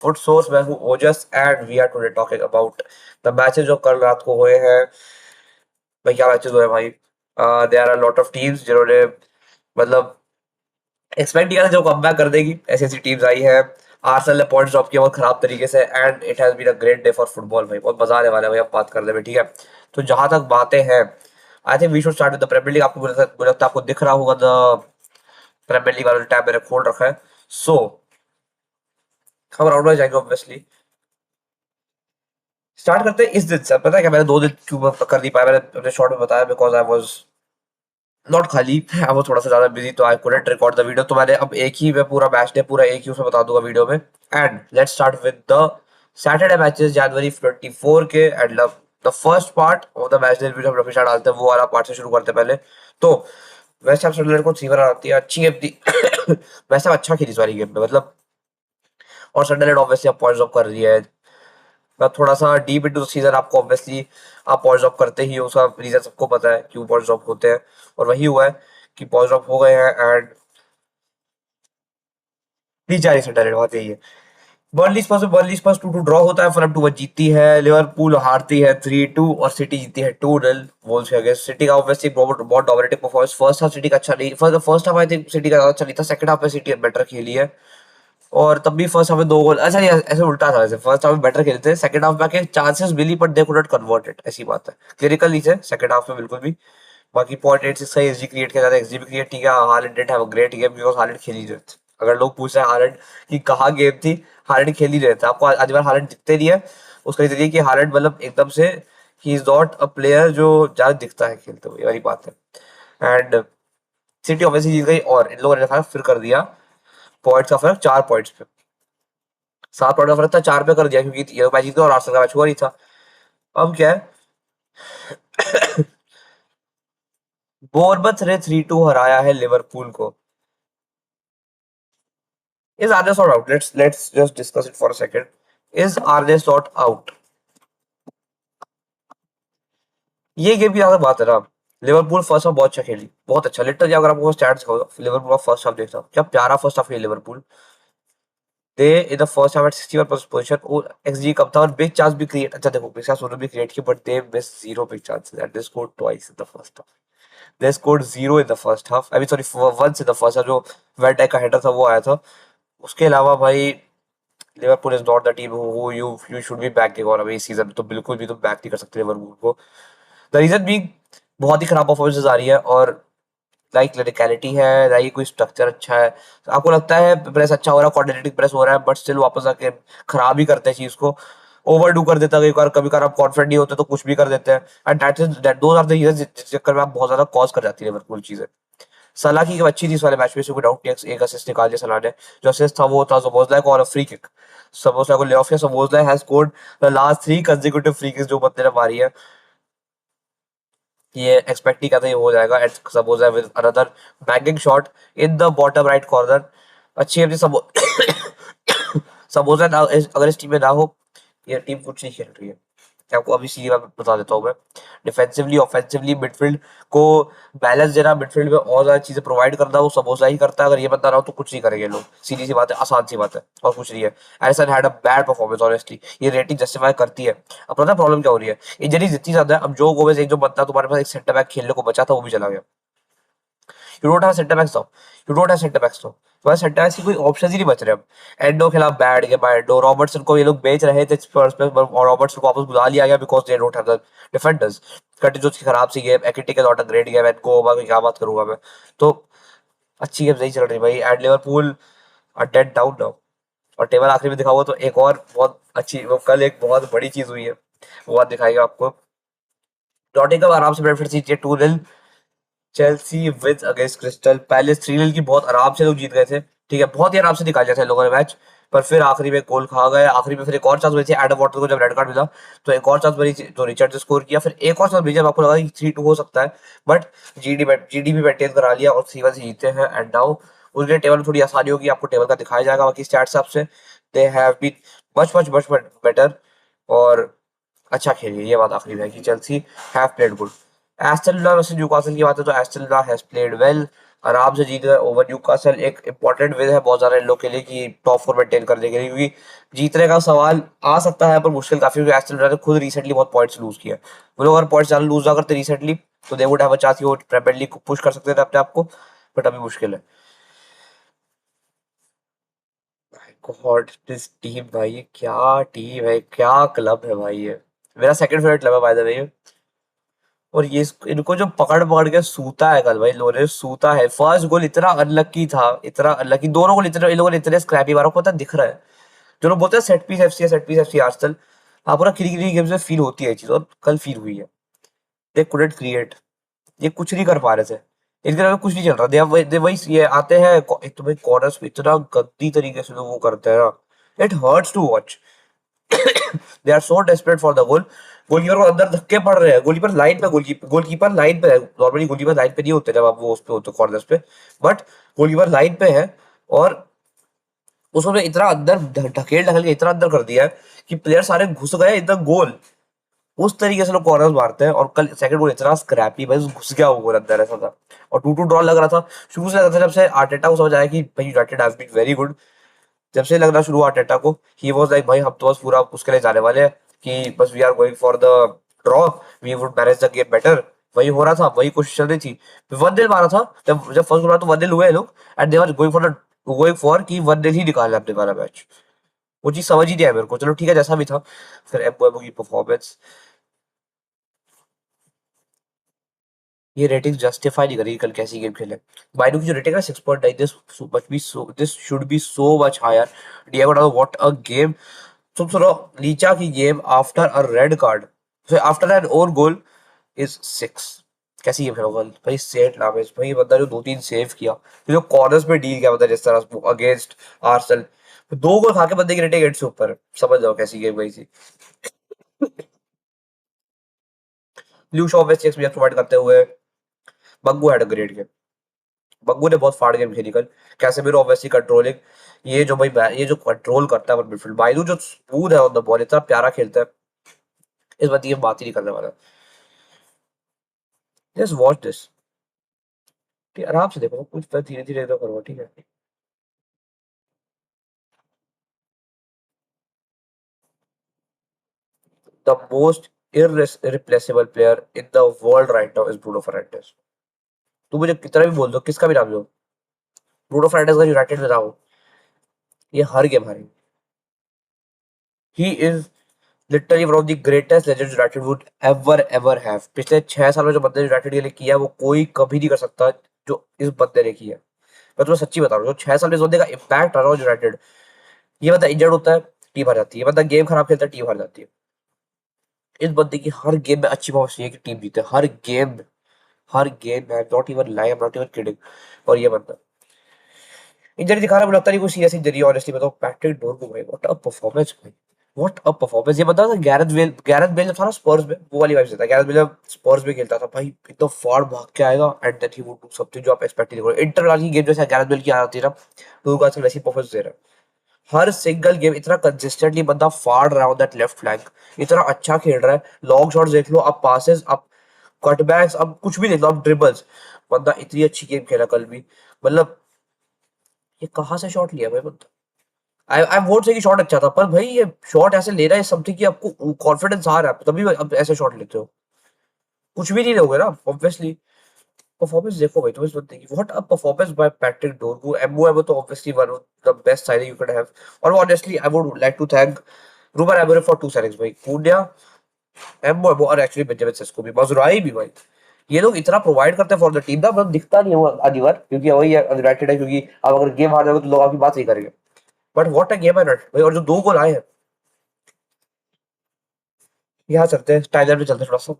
Foot Source मैं हूँ Ojas and we are today talking about the matches जो कल रात को हुए हैं। भाई क्या मैचेस हुए हैं भाई। There are lot of teams जिन्होंने मतलब एक्सपेक्ट किया था जो कमबैक कर देगी, ऐसी ऐसी टीम्स आई है। आर्सेनल ने पॉइंट्स ड्रॉप किया बहुत खराब तरीके से and it has been a great day for football भाई, बहुत मजा आने वाला है भाई अब बात करने में, ठीक है। तो जहां तक बातें हैं, I think we should start with the Premier League. आपको मुझे लगता है आपको दिख रहा होगा द प्रीमियर लीग वाला जो टैब मैंने खोल रखा है। सो हम राउंड में जाएंगे ऑब्वियसली। स्टार्ट करते हैं इस दिन से। पता है क्या, मैंने 2 दिन क्यों कर नहीं पाया, मैंने अपने शॉर्ट में बताया, बिकॉज आई वाज नॉट खाली, आई वाज थोड़ा सा ज्यादा बिजी, तो I couldn't record the video. तो मैंने अब एक ही में पूरा मैच डे पूरा एक ही उसमें बता दूंगा वीडियो में। And let's start with the Saturday matches January 24 के। And the first part of the match day जो हम हमेशा डालते हैं वो वाला पार्ट से शुरू करते हैं पहले। तो वेस्ट हैम सनडरलैंड को 3 रन आती है, अच्छी गेम थी। वैसे अच्छा खेली इस वाली गेम में मतलब। और सनडरलैंड ऑब्वियसली अब पॉइंट्स ऑफ कर रही है। मैं थोड़ा सा डीप इनटू द सीजन, आपको ऑब्वियसली आप पॉइंट्स ड्रॉप करते ही हो, उसका रीजन सबको पता है क्यों पॉइंट्स ड्रॉप होते हैं। और वही हुआ है कि पॉइंट्स ड्रॉप हो गए हैं एंड नीचे आ रही है डायरेक्ट बात यही है। बर्नली स्पर्स 2-2 ड्रॉ होता है, फुलहैम 2-1 जीतती है, लिवरपूल हारती है 3-2 और सिटी जीतती है 2-0 वोल्स के अगेंस्ट। सिटी का ऑब्वियसली बहुत बहुत dominating performance. First half city का अच्छा नहीं, first half I think city का ज्यादा अच्छा नहीं था, सेकंड हाफ में सिटी बेटर खेली है। और तब भी फर्स्ट हाफ में 2 गोल, अच्छा नहीं ऐसे उल्टा था, वैसे फर्स्ट हाफ में बेटर खेलते थे, सेकंड हाफ में आके चांसेस मिली but they couldn't convert it, ऐसी बात है। क्लिनिकल नहीं थे सेकंड हाफ में बिल्कुल भी। बाकी 0.86 का एसजी क्रिएट किया जाता है, एक्सजी भी क्रिएट, ठीक है। Holland did have a great game because Holland खेल ही रहे थे। अगर लोग पूछ रहे हैं हालैंड की कहाँ गेम थी, हालैंड खेल ही रहे थे। आपको आज बार हालैंड दिखते नहीं है, उसका रीजन ये कि हालैंड मतलब एकदम से he is not a player जो ज्यादा दिखता है खेलते हुए, ये वाली बात है। एंड सिटी ऑब्वियसली जीत गई और इन लोगों ने फिर कर दिया पॉइंट्स का फर्क 4 पॉइंट्स पे। 7 पॉइंट का फर्क था, 4 पे कर दिया क्योंकि ये मैच जीत गया और आर्सेनल का मैच हुआ नहीं था। अब क्या है, बोurnemouth ने 3-2 हराया है लिवरपूल को। Is Arne Slot out? Let's just discuss it for a second. Is Arne Slot out? ये गेम की ज्यादा बात है ना। लिवरपूल फर्स्ट हाफ बहुत अच्छा खेली, बहुत अच्छा। लिटरली अगर आपको स्टैट्स लिवरपूल का फर्स्ट हाफ देखता क्या प्यारा फर्स्ट हाफ खेली Liverpool. They in the first half at 61% possession, और एक्सजी कम था और बिग चांस भी क्रिएट, अच्छा देखो बिग चांस उन्होंने भी क्रिएट की but they miss zero big chances and they scored twice in the first half. They scored zero in the first half, I mean sorry once in the first half, जो Van Dijk header था वो आया था। उसके अलावा भाई Liverpool is not the team who you should be backing, और अभी इस सीजन तो बिल्कुल भी तो बैक नहीं कर सकते लिवरपूल को। द रीजन बीइंग बहुत ही खराब परफॉर्मेंसेस आ रही है, और लाइक क्लिनिकलिटी है, लाइक कोई स्ट्रक्चर अच्छा है। तो आपको लगता है प्रेस अच्छा हो रहा है, कोऑर्डिनेटिंग प्रेस हो रहा है, बट स्टिल वापस आके खराब ही करते हैं चीज को। ओवरडू कर देता है कभी कभार आप कॉन्फिडेंट नहीं होते तो कुछ भी कर देते हैं। And that those are the reasons जिस चक्कर में आप बहुत ज्यादा कॉज कर जाती है लिवरपूल चीजें। सलाह की अच्छी थी इस वाले मैच में, कोई डाउट नहीं, एक असिस्ट निकाल दिया सलाह ने। जो असिस्ट था वो था सबोजलाई को और फ्री किक। सबोजलाई को ले ऑफ किया, Szoboszlai has scored the last 3 consecutive free kicks जो बंदे ने मारी है। ये एक्सपेक्ट नहीं करता ये हो जाएगा। And Szoboszlai with another banging shot in the bottom right corner. अच्छी है सब। सबोजलाई अगर इस टीम में ना हो, ये टीम कुछ नहीं खेल रही है। आपको अभी सीधी बात बता देता हूँ मैं। डिफेंसिवली ऑफेंसिवली मिडफील्ड को बैलेंस देना, मिडफील्ड में और ज्यादा चीजें प्रोवाइड करना वो सबोसा ही करता है। अगर ये बंदा ना हो तो कुछ नहीं करेंगे लोग, सीधी सी बात है, आसान सी बात है, और कुछ नहीं है। Alisson had a bad performance honestly, ये रेटिंग जस्टिफाई करती है। अब पता है प्रॉब्लम क्या हो रही है, इंजरीज इतनी ज्यादा है। अब जो गोमेज एक जो बंदा तुम्हारे पास एक सेंटर बैक खेलने को बचा था वो भी चला गया। You don't have centre backs now, you don't have centre backs now, तुम्हारे सेंटर बैक्स की कोई ऑप्शन ही नहीं बच रहे अब। एंडो खिलाफ बैड गेम, एंडो रॉबर्टसन को ये लोग बेच रहे थे स्पर्स पे, और रॉबर्टसन को वापस बुला लिया गया because they don't have the defenders. कटिजो की खराब सी game, Ekitike is not a great game, and गोवा की क्या बात करूंगा मैं। तो अच्छी गेम नहीं चल रही भाई, and Liverpool are dead down now. और टेबल आखिरी में दिखा हुआ तो एक और बहुत अच्छी, वो कल एक बहुत बड़ी चीज हुई है, वो बात दिखाएगा आपको। टॉटिनहम आराम से ब्रेंटफोर्ड जीती है 2-0। Chelsea wins against Crystal Palace 3-0 की बहुत आराम से लोग जीत गए थे, ठीक है, बहुत ही आराम से निकाल लिया था इन लोगों ने मैच। पर फिर आखिरी में गोल खा गए, आखिरी में फिर एक और चांस बची थी एडम वाटर को, जब रेड कार्ड मिला तो एक और चांस बनी थी, तो रिचर्ड ने स्कोर किया, फिर एक और चांस बची जब आपको लगा कि 3-2 हो सकता है। बट जीडी भी मेंटेन करा लिया और 3-1 से जीते हैं। एंड नाउ उनके टेबल में थोड़ी आसानी होगी, आपको टेबल का दिखाया जाएगा बाकी स्टैट्स आपसे। They have been much much much better, और अच्छा खेली है, ये बात आखिरी में है कि Chelsea have played good. Aston villa versus Newcastle की बात है तो Aston villa has played well. आराम से जीत गए ओवर न्यूकासल। एक इंपॉर्टेंट विन है बहुत सारे लोग के लिए कि टॉप फोर मेंटेन करने के लिए, क्योंकि जीतने का सवाल आ सकता है पर मुश्किल काफी, क्योंकि एस्टन विला ने खुद रिसेंटली बहुत पॉइंट्स लूज किया। वो लोग अगर पॉइंट्स ज्यादा लूज ना करते रिसेंटली तो they would have a chance कि वो प्रीमियर लीग को पुश कर सकते थे अपने आप को, बट अभी मुश्किल है। गॉड दिस टीम भाई, ये क्या टीम है, क्या क्लब है भाई ये। मेरा सेकंड फेवरेट क्लब है बाय द वे। और ये इनको जो पकड़ पकड़ के सूता है कल भाई, लोरे सूता है। फर्स्ट गोल इतना अनलकी था, इतना अनलकी। दोनों गोल इतने इन लोगों ने इतने स्क्रैपी मारा, पता दिख रहा है। जो लोग बोलते हैं सेट पीस एफसी है, सेट पीस एफसी आजकल, हाँ पूरा किरी किरी गेम्स में फील होती है ये चीज, और कल फील हुई है। दे कुडंट क्रिएट, ये कुछ नहीं कर पा रहे थे। इनके अलावा कुछ नहीं चल रहा। दे वही ये आते हैं एक तो भाई कॉर्नर्स पे इतना गंदी तरीके से लोग वो करते हैं ना, it hurts to watch. They are so desperate for the goal. Goalkeeper को अंदर धक्के पड़ रहे हैं, गोलकीपर लाइन पे, गोलकीपर लाइन पे है। नॉर्मली गोलकीपर लाइन पे नहीं होते जब आप वो उस पे होते कॉर्नर्स पे, बट गोलकीपर लाइन पे है। और उसने इतना अंदर ढकेल ढकेल के इतना अंदर कर दिया है कि प्लेयर सारे घुस गए एकदम गोल। उस तरीके से लोग कॉर्नर्स मारते हैं, और कल सेकंड गोल इतना स्क्रैपी, बस घुस गया वो गोल अंदर, ऐसा था। और 2-2 ड्रॉ लग रहा था। शुरू से लग रहा था, जब से आर्टेटा को समझ आया कि भाई United has been very good, जब से लगना शुरू हुआ आर्टेटा को, ही वाज लाइक भाई हम तो बस पूरा उसके लिए जाने वाले हैं कि बस we are going for the draw, we would manage the game better. वही हो रहा था, वही कोशिश चल रही थी। 1-0 मारा था, जब जब फर्स्ट गोल तो 1-0 हुए हैं लोग, and they were going for कि 1-0 ही निकालना है अपने वाला मैच। वो चीज समझ ही नहीं आया मेरे को। चलो ठीक है, जैसा भी था। फिर एम्बुएमो की परफॉर्मेंस, ये रेटिंग जस्टिफाई नहीं करेगी कल कैसी गेम खेले। बाइनो की जो रेटिंग है 6.9, this should be so much higher. Diego Dalot, what a game. तुम सुनो, लीचा की game after a red card, फिर after an own goal is 6। कैसी गेम खेला कल भाई। सेट लावेज भाई, बंदा जो 2-3 सेव किया, फिर जो कॉर्नर्स पे डील किया, बंदा जिस तरह अगेंस्ट आर्सेनल, 2 गोल खा के बंदे की रेटिंग 8 से ऊपर है। समझ जाओ कैसी गेम गई थी। Blue shop best experience provide करते हुए बग्गू हैड अ ग्रेट गेम। बग्गू ने बहुत फाड़ गेम खेली कल। कैसेमीरो ऑब्वियसली कंट्रोलिंग, ये जो भाई ये जो कंट्रोल करता है मिडफील्ड, बायलू जो स्मूथ है ऑन द बॉल, इतना प्यारा खेलता है। इस बात की बात ही नहीं करने वाला। जस्ट वॉच दिस, आराम से देखो, कुछ धीरे धीरे तो करो, ठीक है। The most irreplaceable player in the world right now is Bruno Fernandes। तू मुझे कितना भी बोल दो, किसका भी नाम लो, ब्रूनो फर्नांडिस अगर यूनाइटेड में ना हो, ये हर गेम हारेगी। He is literally one of the greatest legends United would ever ever have. पिछले 6 साल में जो बंदे यूनाइटेड के लिए किया है, वो कोई कभी नहीं कर सकता जो इस बंदे ने किया है। मैं तुम्हें सच्ची बता रहा हूँ, जो 6 साल में इस बंदे का इम्पैक्ट रहा है यूनाइटेड। ये बंदा इंजर्ड होता है, टीम हार जाती है। बंदा गेम खराब खेलता है, टीम हार जाती है। इस बंदे की हर गेम में अच्छी परफॉर्मेंस चाहिए कि टीम जीते, हर गेम में। हर गेम में, not even lie, not even kidding. और ये बंदा इंजरी दिखा रहा है, मुझे लगता नहीं कोई सीरियस इंजरी है ऑनेस्टली बताओ। पैट्रिक डोरगू भाई, व्हाट अ परफॉर्मेंस भाई, व्हाट अ परफॉर्मेंस। ये बंदा था गैरेथ बेल जब था ना स्पर्स में, वो वाली वाइब्स देता है। गैरेथ बेल जब स्पर्स में खेलता था भाई, एकदम फाड़ भाग के आएगा and then he would do something जो आप एक्सपेक्ट नहीं करोगे। इंटर वाली गेम जैसे गैरेथ बेल की आ जाती है ना, डोरगू आजकल वैसी परफॉर्मेंस दे रहा है। हर सिंगल गेम इतना कंसिस्टेंटली बंदा फाड़ रहा है दैट लेफ्ट फ्लैंक, इतना अच्छा खेल रहा है। लॉन्ग शॉट्स देख लो, अब पासेस, अब कटबैक्स, अब कुछ भी देख लो, अब ड्रिबल्स। बंदा इतनी अच्छी गेम खेला कल भी, मतलब ये कहाँ से शॉट लिया भाई बंदा। आई आई वोट से कि शॉट अच्छा था, पर भाई ये शॉट ऐसे ले रहा है समथिंग कि आपको कॉन्फिडेंस आ रहा है, तभी अब ऐसे शॉट लेते हो। कुछ भी नहीं लोगे ना ऑब्वियसली। परफॉर्मेंस देखो भाई, तुम इस बंदे की, what a performance by Patrick Dorgu. Mbeumo तो obviously one of the best signing you can have. और honestly I would like to thank Ruben Amorim for 2 signings भाई। पुण्या, एम्बुएमो और एक्चुअली बेंजामिन सेस्को भी, मजुराई भी भाई। ये लोग इतना प्रोवाइड करते हैं फॉर द टीम ना, मतलब दिखता नहीं है वो आधी बार, क्योंकि वही यूनाइटेड है, क्योंकि अब अगर गेम हार जाओगे तो लोग आपकी बात नहीं करेंगे। बट व्हाट अ गेम है नट भाई। और जो 2 गोल आए हैं, यहाँ चलते हैं टाइलर पे, चलते हैं थोड़ा सा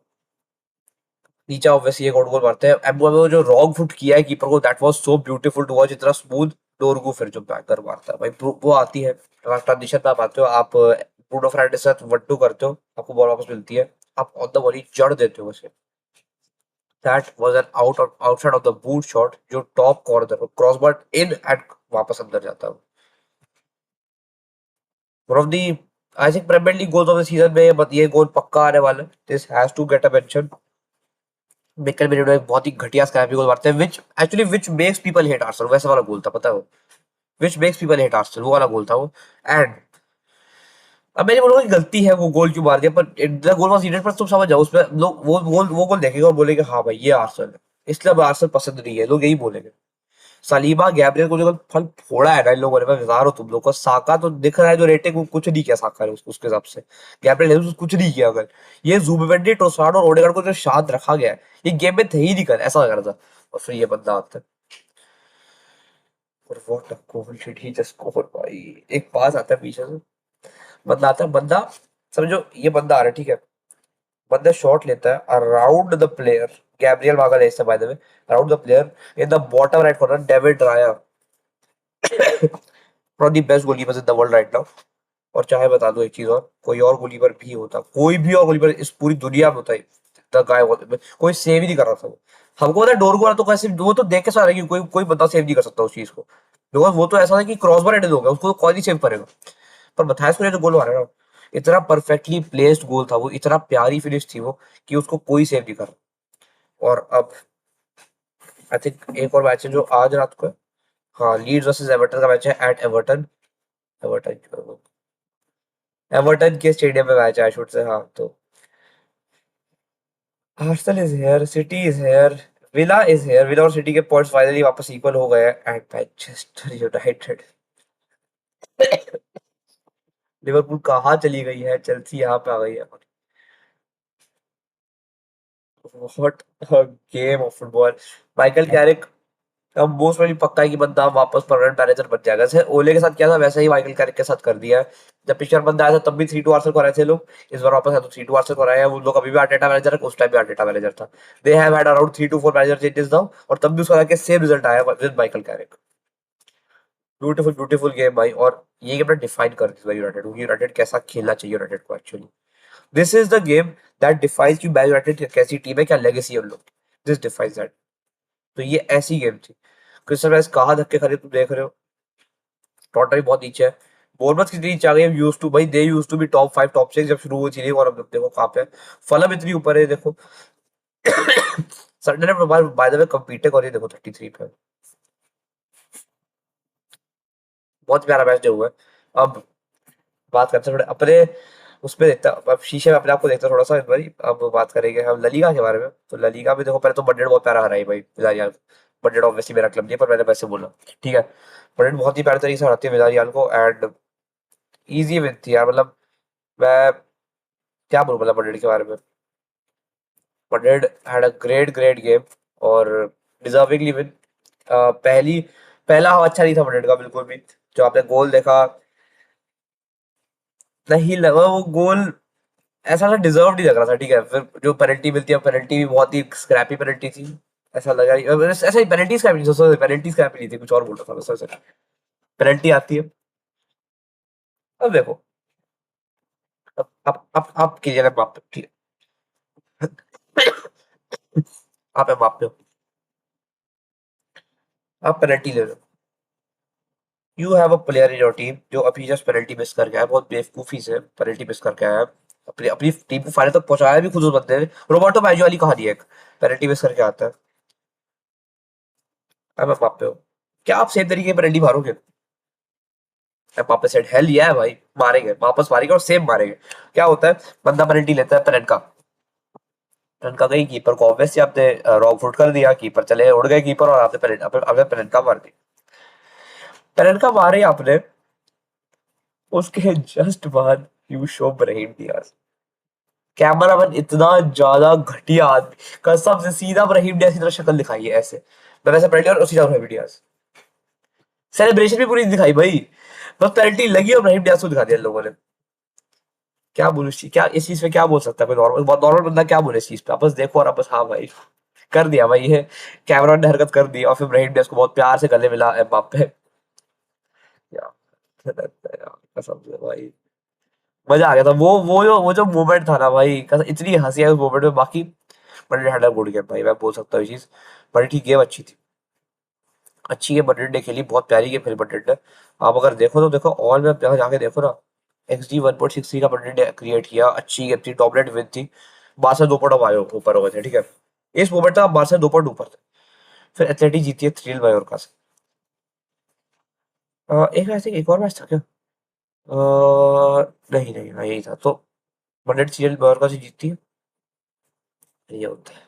नीचे। ऑब्वियसली एक और गोल मारते हैं एम्बुएमो, जो रॉन्ग फुट किया है कीपर को, that was so beautiful to watch, इतना स्मूथ। डोरगू फिर जो बैकर मारता है भाई, वो आती है ट्रांजिशन पे, आप आते हो, आप ब्रूनो फर्नांडिस के साथ 1-2 करते हो, आपको बॉल वापस मिलती है, आप ऑन द बॉल ही जड़ देते हो उसे। That was an outside of the boot shot, जो top corner crossbar in and वापस अंदर जाता है। One of the, I think Premier League goals of the season में ये गोल पक्का आने वाला है। This has to get a mention. Mikel Merino एक बहुत ही घटिया स्क्रैपी गोल मारते हैं which makes people hate Arsenal, वैसा वाला गोल था पता है वो, which makes people hate Arsenal, वो वाला गोल था वो। एंड अब मैं नहीं बोलूंगा कि गलती है वो गोल क्यों मार दिया, पर द गोल वाज नीडेड, पर तुम समझ जाओ उसमें लोग वो गोल देखेंगे और बोलेंगे हाँ भाई ये आर्सेनल है, इसलिए अब आर्सेनल पसंद नहीं है, लोग यही बोलेंगे। सलीबा गैब्रियल को जो फल फोड़ा है ना इन लोगों ने, मैं बता रहा हूँ तुम लोग को, साका तो दिख रहा है जो रेटिंग, वो कुछ नहीं किया साका ने उसके हिसाब से, गैब्रियल जेसस कुछ नहीं किया। अगर ये जुबिमेंडी, ट्रोसार्ड और ओडेगार्ड को जो शांत रखा गया है, ये गेम में थे ही नहीं, कर ऐसा लग रहा था। और फिर ये बंदा आता है और what a goal shit he just score भाई। एक पास आता है पीछे से, बंदा आता है, बंदा समझो ये बंदा आ रहा है ठीक है, बंदा शॉट लेता है around the player, Gabriel Magalhaes से by the way, around the player in the bottom right corner, David Raya, one the best goalkeepers in the world right now. और चाहे बता दो एक चीज और, कोई और गोलकीपर भी होता, कोई भी और गोलकीपर इस पूरी दुनिया में होता है, द गाय, कोई सेव ही नहीं कर रहा था वो। हमको पता है डोरगू वाला तो कैसे, वो तो देख के सारा कि कोई कोई बंदा सेव नहीं कर सकता उस चीज को, बिकॉज वो तो ऐसा था कि क्रॉसबार हेडेड हो गया, उसको तो कौन ही सेव करेगा। पर मैथायस को जो गोल मारा ना, इतना परफेक्टली प्लेस्ड गोल था वो, इतना प्यारी फिनिश थी वो, कि उसको कोई सेव नहीं कर रहा। और अब आई थिंक एक और मैच है जो आज रात को है। हाँ, लीड्स वर्सेस एवर्टन का मैच है एट एवर्टन, एवर्टन एवर्टन के स्टेडियम में मैच है आई शुड से। हाँ तो Arsenal is here, city is here, villa is here, villa और सिटी के पॉइंट्स फाइनली वापस इक्वल हो गए हैं एट मैनचेस्टर यूनाइटेड। लिवरपूल कहाँ चली गई है, चेल्सी यहाँ पे आ गई है। What a game of football. Michael Carrick अब मोस्ट वाली पक्का है कि बंदा वापस परमानेंट मैनेजर बन जाएगा, जैसे ओले के साथ किया था वैसे ही माइकल कैरिक के साथ कर दिया है। जब पिछले बार बंदा आया था तब भी 3-2 आर्सेनल को हराए थे लोग, इस बार वापस है तो 3-2 आर्सेनल को हराए हैं। वो लोग अभी भी आर्टेटा मैनेजर है, उस टाइम भी आर्टेटा मैनेजर था। They have had around 3 to 4 manager changes now, और तब भी उसका आके सेम रिजल्ट आया with Michael Carrick. Beautiful beautiful game भाई, और ये गेम ना डिफाइन कर दी यूनाइटेड, यूनाइटेड कैसा खेलना चाहिए यूनाइटेड को actually. This is the game that defines कि मैन यूनाइटेड कैसी टीम है, क्या लेगेसी है उन लोग, दिस डिफाइंस दैट। तो ये ऐसी गेम थी। क्रिस्टल पैलेस कहाँ धक्के खा रही है तुम देख रहे हो, टोटल भी बहुत नीचे है। बोर्नमouth कितनी नीचे आ गई है, यूज्ड टू भाई, they used to be top 5 top 6 जब शुरू हुई थी लीग, और अब देखो कहाँ पे है। फलम इतनी ऊपर है देखो। Sunday bye the way compete कर रही है देखो 33 पे। बहुत प्यारा मैच जो हुआ है। अब बात करते हैं थोड़े अपने उसमें, देखता अब शीशे में अपने आप को देखता थोड़ा सा इस बारी। अब बात करेंगे हम ललीगा के बारे में। तो ललीगा में देखो, पहले तो मैड्रिड बहुत प्यारा हराई भाई विलारियल। मैड्रिड ऑब्वियसली मेरा क्लब नहीं है, पर मैंने वैसे बोला ठीक है। मैड्रिड बहुत ही प्यारे तरीके से हराती है विलारियल को, एंड इजी विन थी यार, मतलब मैं क्या बोलूं मतलब मैड्रिड के बारे में। Madrid had a great great game, और डिजर्विंगली विन। पहली पहला हाफ अच्छा नहीं था मैड्रिड का बिल्कुल भी। जो आपने गोल देखा, नहीं लगा वो गोल, ऐसा ना डिजर्व नहीं लग रहा था ठीक है। फिर जो पेनल्टी मिलती है, पेनल्टी भी बहुत ही स्क्रैपी पेनल्टी थी। ऐसा लगा ऐसा ही पेनल्टी स्क्रैपी नहीं, सॉरी पेनल्टी स्क्रैपी नहीं थी, कुछ और बोल रहा था मैं, सर पेनल्टी आती है। अब देखो, अब कीजिएगा माप पे, ठीक है। आप है माप पे हो, आप पेनल्टी ले लो। You have a player in your team जो अभी जस्ट पेनल्टी मिस करके आया, बहुत बेवकूफी से पेनल्टी मिस करके आया, अपनी अपनी टीम को फाइनल तक पहुंचाया भी खुद उस बंदे ने। रोबर्टो बाजो वाली कहानी है, एक पेनल्टी मिस करके आता है। अब आप माप पे हो, क्या आप सेम तरीके की पेनल्टी मारोगे? एम्बाप्पे सेड हेल या भाई, मारेंगे वापस, मारेंगे और सेम मारेंगे। क्या होता है, बंदा पेनल्टी लेता है पेनल्टी का, रन का गई, कीपर को ऑब्वियसली आपने रॉन्ग फुट कर दिया, कीपर चले उड़ गए कीपर, और आपने पेनल्टी, आपने पेनल्टी मार दी। पेनल्टी मारे आपने, उसके जस्ट बाद you show Brahim Diaz, cameraman इतना ज्यादा घटिया आदमी, कसम से सीधा ब्राहिम डियाज की तरह शक्ल दिखाई है ऐसे, मैं वैसे पेनल्टी और सीधा ब्राहिम डियाज। सेलिब्रेशन भी पूरी नहीं दिखाई भाई, बस पेनल्टी लगी और ब्राहिम डियाज को दिखा दिया इन लोगों ने। क्या बोलूं क्या इस चीज पे क्या बोल सकता है कोई नॉर्मल, बहुत नॉर्मल बंदा क्या बोले इस चीज पे, आपस देखो और आपस हाँ भाई कर दिया भाई ये, कैमरॉन ने हरकत कर दी, और फिर ब्राहिम डियाज को बहुत प्यार से गले मिला एम्बाप्पे। यार यार, कसम से भाई मजा आ गया था। वो जो मोमेंट था ना भाई, कसम इतनी हंसी आई उस मोमेंट में। बाकी Madrid had a good game भाई, मैं बोल सकता हूँ ये चीज, बड़ी ठीक गेम अच्छी थी, अच्छी गेम मैड्रिड ने खेली, बहुत प्यारी गेम खेली मैड्रिड ने। आप अगर देखो तो देखो, ऑल में जाके देखो ना, XG 1.63 का मैड्रिड ने क्रिएट किया, अच्छी गेम थी, डोमिनेट विन थी। बारसा 2 पॉइंट आए ऊपर हो गए थे ठीक है। इस मोमेंट तक बारसा 2 पॉइंट ऊपर थे। फिर एथलेटिक जीती है 3 मायोर्का से। एक ऐसे एक और मैच था क्या? नहीं नहीं, हाँ यही था तो। मैड्रिड सीरियल मायोर्का से जीतती है। ये होता है।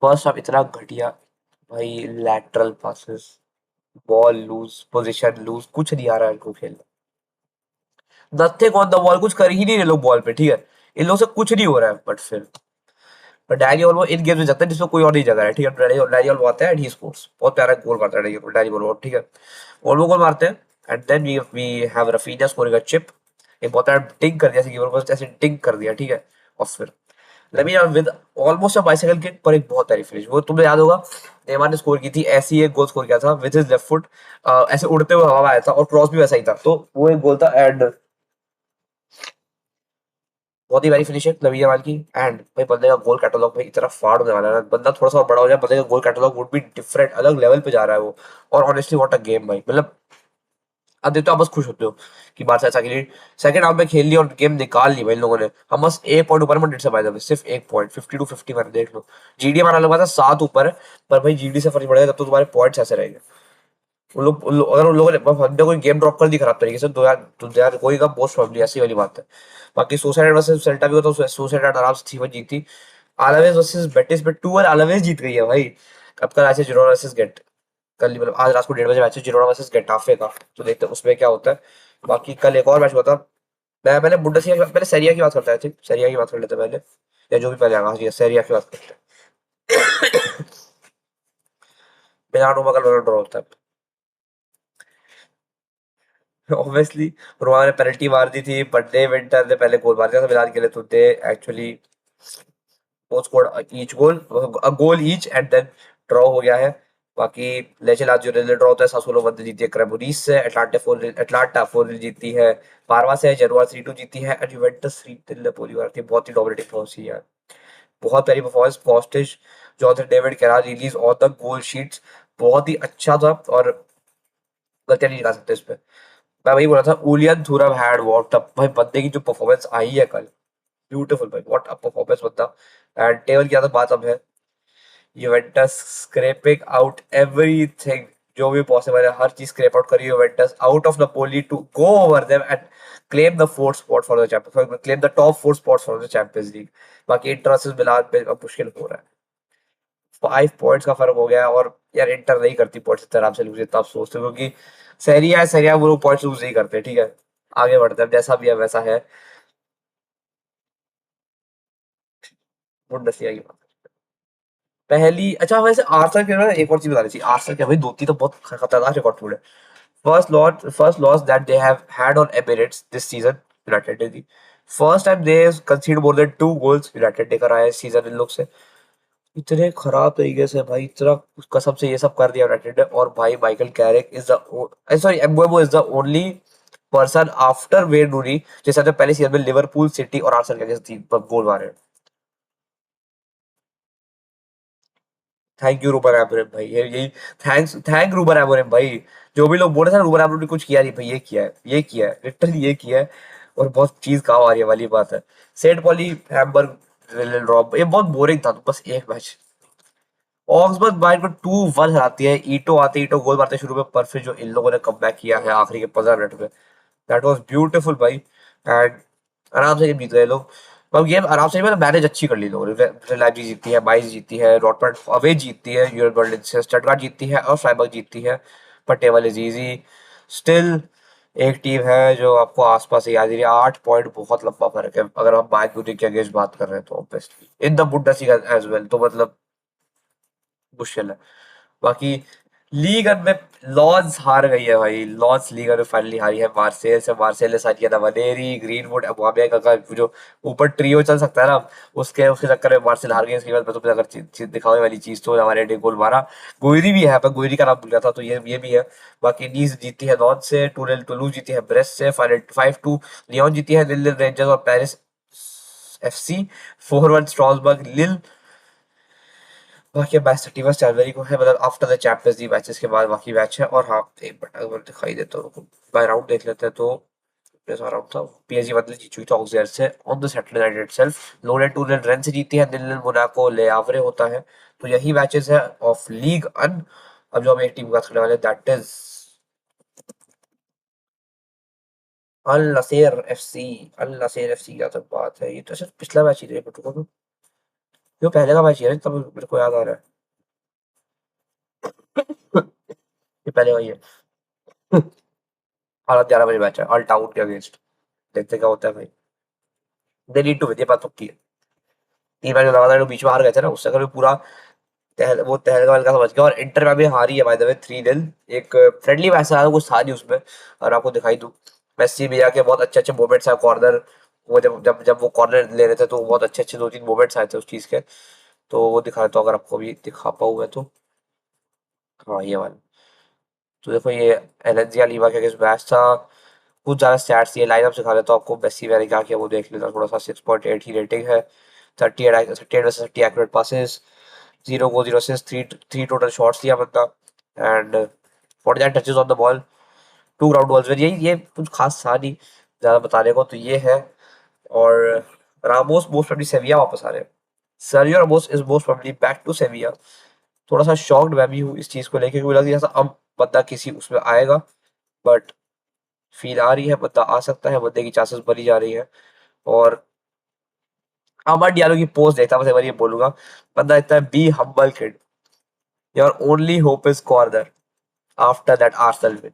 फर्स्ट हाफ इतना घटिया भाई, lateral passes, ball lose, position lose, कुछ नहीं आ रहा है इनको खेलना। नथिंग ऑन द बॉल, कुछ कर ही नहीं रहे लोग बॉल पे, ठीक है। इन लोगों से कुछ नहीं हो रहा है, बट फिर पर डैनी ओल्मो इन गेम्स में जाता है जिसमें कोई और नहीं जगह है, ठीक है। डैनी ओल्मो आता है एंड ही स्कोर्स, बहुत प्यारा गोल मारता है डैनी ओल्मो, ठीक है। ओल्मो गोल मारते हैं and then we have Raphinha scoring a chip. एक बहुत प्यारा टिंग कर दिया ऐसे कीपर को, ऐसे टिंग कर दिया, ठीक है। और फिर lamin Yamal with almost a bicycle kick पर एक बहुत प्यारी फिनिश, वो तुम्हें याद होगा। नेमार ने स्कोर की थी ऐसी ही, एक गोल स्कोर किया था विद हिज लेफ्ट फुट, ऐसे उड़ते हुए हवा में आया था और क्रॉस भी वैसा ही था, तो वो एक गोल था। एंड बहुत ही प्यारी फिनिशिंग लवी यामाल की। एंड भाई बंदे का गोल कैटलॉग भाई इतना फाड़ होने वाला है ना, बंदा थोड़ा सा और बड़ा हो जाए, बंदे का गोल कैटलॉग वुड बी डिफरेंट, अलग लेवल पे जा रहा है वो। और ऑनेस्टली व्हाट अ गेम भाई, मतलब अब देखते हो आप बस खुश होते हो कि बारसा ऐसा खेली, सेकंड हाफ में खेल ली और गेम निकाल ली भाई इन लोगों ने। हम बस 1 पॉइंट ऊपर मैड्रिड से, बाय द वे सिर्फ 1 पॉइंट, 50 to 50 मैंने देख लो। जीडी हमारा लगा था 7 ऊपर है, पर भाई जीडी से फर्क पड़ेगा तब तो तुम्हारे पॉइंट्स ऐसे रहेंगे। अगर उन लोगों ने हमने कोई गेम ड्रॉप कर दी खराब तरीके से, 2000 कोई का मोस्ट प्रॉब्ली, ऐसी वाली बात है। बाकी सोसाइटी वर्सेस सेल्टा भी होता, सोसाइटी आराम से 3-1 जीती। आलावेज वर्सेस बेटिस पे 2-1 आलावेज जीत गई है भाई। अब कल ऐसे जिरोना वर्सेस गेट, कल ही मतलब आज रात को 1:30 बजे मैच है जिरोना वर्सेस गेटाफे का, तो देखते हैं उसमें क्या होता है। बाकी कल एक और मैच हुआ था। मैं पहले बुंडसलीगा की पहले सेरिया की बात करता है, ठीक सेरिया की बात कर लेते हैं पहले, या जो भी पहले आगा, हाँ सेरिया की बात करते हैं। मिलान रोमा का ड्रॉ होता है ऑब्वियसली। रोमा ने पेनल्टी मार दी थी, बट डे विंटर ने पहले गोल मार दिया था मिलान के लिए, तो they actually both scored each goal, a goal each, and then draw हो गया है। बाकी लेचे लाजियो ने ड्रॉ होता है, सासुलो 1 जीती है क्रेमोनीस से, एटलांटा 4 जीती है पारवा से, जेनवा 3-2 जीती है, एंड यूवेंटस 3-0 नेपोली को हारती है। बहुत ही डोमिनेटिंग परफॉर्मेंस यार, बहुत प्यारी परफॉर्मेंस। कॉस्टिश, जॉनसन डेविड, केरार release on the goal sheets, बहुत ही अच्छा था और गलतियां नहीं निकाल सकते इस पे। मैं वही बोला था, उलियन थुरम हैड व्हाट अप भाई, बंदे की जो परफॉर्मेंस आई है कल, ब्यूटीफुल भाई, व्हाट अ परफॉर्मेंस बंदा। एंड टेबल की ज्यादा बात अब है, यूवेंटस स्क्रैपिंग आउट एवरीथिंग, जो भी पॉसिबल है हर चीज स्क्रैप आउट करी Juventus out of Napoli to go over them and claim the fourth spot for the Champions, claim the top 4 spots for the Champions League. बाकी Inter versus Milan पे अब मुश्किल हो रहा है, 5 पॉइंट्स का फर्क हो गया है। और यार इंटर नहीं करती पॉइंट्स इतना आराम से लूज, इतना आप सोचते हो, क्योंकि सैरिया वो लोग पॉइंट्स लूज नहीं करते, ठीक है। आगे बढ़ते हैं, जैसा भी है वैसा है। बुंडसलीगा की बात पहली, अच्छा वैसे आर्सेनल के बारे में एक और चीज बता रही थी, आर्सेनल क्या भाई दो तीन तो बहुत खतरनाक रिकॉर्ड तोड़े। First loss that they have had on Emirates this season, United ने दी। First time they conceded more than 2 goals, United ने कराया इस सीजन इन लोग से। इतने खराब तरीके से भाई, इतना कसम से ये सब कर दिया यूनाइटेड ने। और भाई Michael Carrick is the, sorry Mbeumo is the only person after Wayne Rooney जिसने अपने पहले सीजन में लिवरपूल, सिटी और आर्सेनल के अगेंस्ट 3 गोल मारे। थैंक यू रूबन एमोरिम भाई, ये यही थैंक रूबन एमोरिम भाई। जो भी लोग बोल रहे थे ना रूबन एमोरिम ने कुछ किया नहीं भाई, ये किया है, ये किया है, लिटरली ये किया है। और बहुत चीज काम आ रही है वाली बात है। St Pauli Hamburg little drop, ये बहुत बोरिंग था, तो बस एक मैच। ऑक्सबर्ग बाइट को 2-1 हराती है, ईटो गोल मारते हैं शुरू में, पर फिर जो इन लोगों ने कमबैक किया है आखिरी के 15 मिनट में, दैट वाज ब्यूटीफुल भाई। एंड आराम से गेम जीत गए लोग। अब गेम आराम से, मतलब मैनेज अच्छी कर ली लोगों ने। लाइप्जिग जीतती है, बाइस जीतती है, डॉर्टमंड अवे जीतती है, यूएल बर्लिन से स्टटगार्ट जीतती है और फ्राइबर्ग जीतती है। पर टेबल इज इजी स्टिल। एक टीम है जो आपको आसपास ही याद रही है, 8 पॉइंट बहुत लंबा फर्क है अगर हम बाइक म्यूनिख के अगेंस्ट बात कर रहे हैं, तो obviously in the Bundesliga as well, तो मतलब मुश्किल है। बाकी लीग में लॉन्स हार गई है भाई, लॉन्स लीग में फाइनली हारी है मार्सेल से। मार्सेल ने साइन किया था वनेरी, ग्रीनवुड, अमाबिया का जो ऊपर ट्रियो चल सकता है ना, उसके उसके चक्कर में मार्सेल हार गई। इसके बाद मैं तुम्हें अगर दिखाने वाली चीज तो हमारे डे गोल मारा गोयरी भी है, पर गोयरी का नाम भूल गया था, तो ये भी है। बाकी नीस जीती है नॉन से 2-0, टुलू जीती है ब्रेस्ट से 5-2, लियोन जीती है लिल रेंजर्स और पेरिस एफसी 4-1, स्ट्रासबर्ग लिल। बाकी मैच 31 जनवरी को है, मतलब after the Champions league matches के बाद बाकी मैच है। और हाँ एक मिनट अगर दिखाई देता हूँ, बाय राउंड देख लेते हैं तो ऐसा राउंड था, पीएसजी 1-0 जीत चुकी थी ऑक्सफोर्ड से on the Saturday night itself. लोने 2-0 रन से जीती है, 0-0 मोनाको ले आवरे होता है। तो यही मैचेस है ऑफ लीग अन। अब जो हम एक टीम की बात करने वाले that is Al Nassr FC. Al Nassr FC की तो बात है, ये तो सिर्फ पिछला मैच ही है बटुको, तो ये पहले का मैच ही है तब मेरे को याद आ रहा है। ये पहले वही है। हालात 11 बजे मैच है ऑल टाउन के अगेंस्ट, देखते क्या होता है भाई। दे नीड टू विन, ये बात पक्की है। 3 मैच लगातार जो बीच में हार गए थे ना, उससे अगर पूरा वो तहलका वहलका समझ गया। और इंटर में भी हारी है बाय द वे 3-0। एक फ्रेंडली मैच था, कुछ था नहीं उसमें। और आपको दिखाई दूं, मेस्सी भैया के बहुत अच्छे अच्छे मोमेंट्स आए कॉर्नर, वो जब वो कॉर्नर ले रहे थे तो बहुत अच्छे अच्छे 2-3 मोमेंट्स आए थे उस चीज के। तो वो दिखा देता हूँ अगर आपको भी दिखा पाऊँ मैं तो। हाँ ये वाला। तो देखो ये एलेंजिया लीवा के अगेंस्ट मैच था। कुछ ज्यादा स्टैट्स ये लाइनअप सिखा देता हूँ आपको। मेस्सी मैंने क्या किया वो देख लेना थोड़ा सा। 6.8 की रेटिंग है, 38 एक्यूरेट पासेस, 0 गोल 0 असिस्ट, थ्री टोटल शॉट्स लिया बंदा, and 49 touches on the ball, 2 ground balls. यही ये कुछ खास था नहीं ज्यादा बताने को, तो ये है। और रामोस मोस्ट प्रोबब्ली सेविया वापस आ रहे हैं। Sergio Ramos is most probably back to Sevilla. थोड़ा सा शॉक्ड मैं भी हूँ इस चीज को लेके, क्योंकि मुझे लगा जैसा अब बंदा किसी उसमें आएगा, बट फील आ रही है बंदा आ सकता है, बंदे की चांसेस बनी जा रही है। और अमर डियालो की पोस्ट देखता, बस एक बार ये बोलूंगा, बंदा इतना है be humble kid, your only hope is corner after that Arsenal win.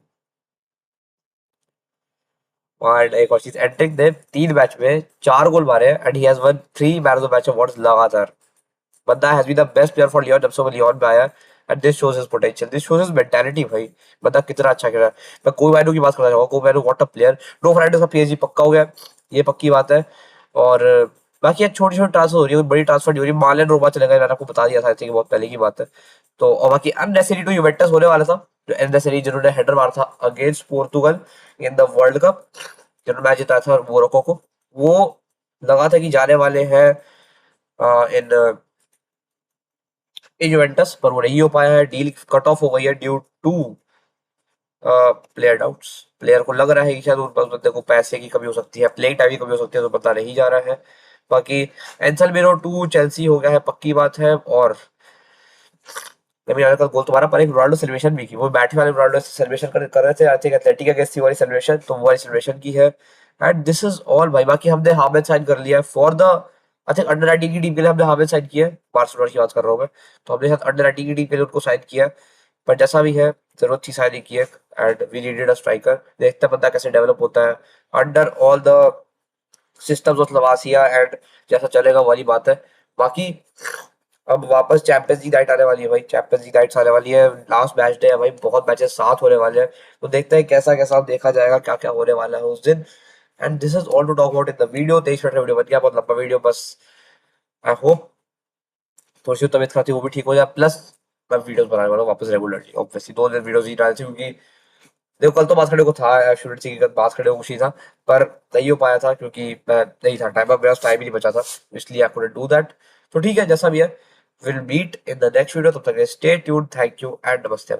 और एक और चीज, एंट्रिक ने 3 मैच में 4 गोल मारे and he has won 3 man of the match awards लगातार। बंदा has been the best player for Lyon जब से वो लियोन में आया, and this shows his potential, this shows his mentality भाई। बंदा कितना अच्छा खेल रहा है। मैं कोई वाइडो की बात करना चाहूंगा, कोई वाइडो what a player. No Friday का पीएसजी पक्का हो गया, ये पक्की बात है। और बाकी ये छोटी छोटी ट्रांसफर हो रही है, कोई बड़ी ट्रांसफर नहीं हो रही। मार्लन रोमा चले गए, मैंने आपको बता दिया था, आई थिंक बहुत पहले की बात है। तो और बाकी अननेसेसरी टू यूवेंटस होने वाला था, जो अननेसेसरी जिन्होंने हेडर मारा था against Portugal in the world cup, जिन्होंने मैच जिताया था मोरक्को को, वो लगा था कि जाने वाले हैं इन यूवेंटस, पर वो नहीं हो पाया है। डील कट ऑफ हो गई है due to player doubts. Player को लग रहा है कि शायद उन बंदे को पैसे की कमी हो सकती है, प्लेइंग टाइम की कमी हो सकती है, तो पता नहीं जा रहा है। बाकी एंसल मेरो टू चेल्सी हो गया है, पक्की बात है। और लेमिन यामाल का गोल तुम्हारा, पर एक रोनाल्डो सेलिब्रेशन भी की, वो बैठे वाले रोनाल्डो सेलिब्रेशन कर रहे थे, आई थिंक एथलेटिक अगेंस्ट थी वाली सेलिब्रेशन, तो वो वाली सेलिब्रेशन की है। एंड दिस इज ऑल भाई। बाकी हमने हामिद साइन कर लिया है for the, I think under 19 की टीम के लिए हमने हामिद साइन किया है, बार्सिलोना की बात कर रहा हूँ मैं। तो हमने शायद अंडर 19 की टीम के लिए उनको साइन किया है। पर जैसा भी है, जरूरत थी साइनिंग की है, and we needed a striker. देखते हैं बंदा कैसे डेवलप होता है under all the systems of लवासिया, एंड जैसा चलेगा वाली बात है। बाकी अब वापस चैंपियंस लीग नाइट आने वाली है भाई, चैंपियंस लीग नाइट्स आने वाली है, लास्ट मैच डे है भाई, बहुत मैचेस साथ होने वाले हैं। तो देखते हैं कैसा कैसा देखा जाएगा, क्या क्या होने वाला है उस दिन। And this is all to talk about in the video. 23 minute का वीडियो बन गया, बहुत लंबा वीडियो, बस आई होप थोड़ी सी तबियत खराब थी वो भी ठीक हो जाए। प्लस मैं वीडियोस बनाने वाला हूँ वापस रेगुलरली, ऑब्वियसली 2 दिन वीडियोस ही डालती, क्योंकि देखो कल तो बात खड़े को था, शुरू की बात खड़े को कुछ ही था, पर नहीं हो पाया था क्योंकि मैं नहीं था टाइम, मेरे पास टाइम ही नहीं बचा था, इसलिए आई कुडंट डू दैट। तो ठीक है, जैसा भी है, will meet in the next video. तब तक stay tuned, thank you and नमस्ते।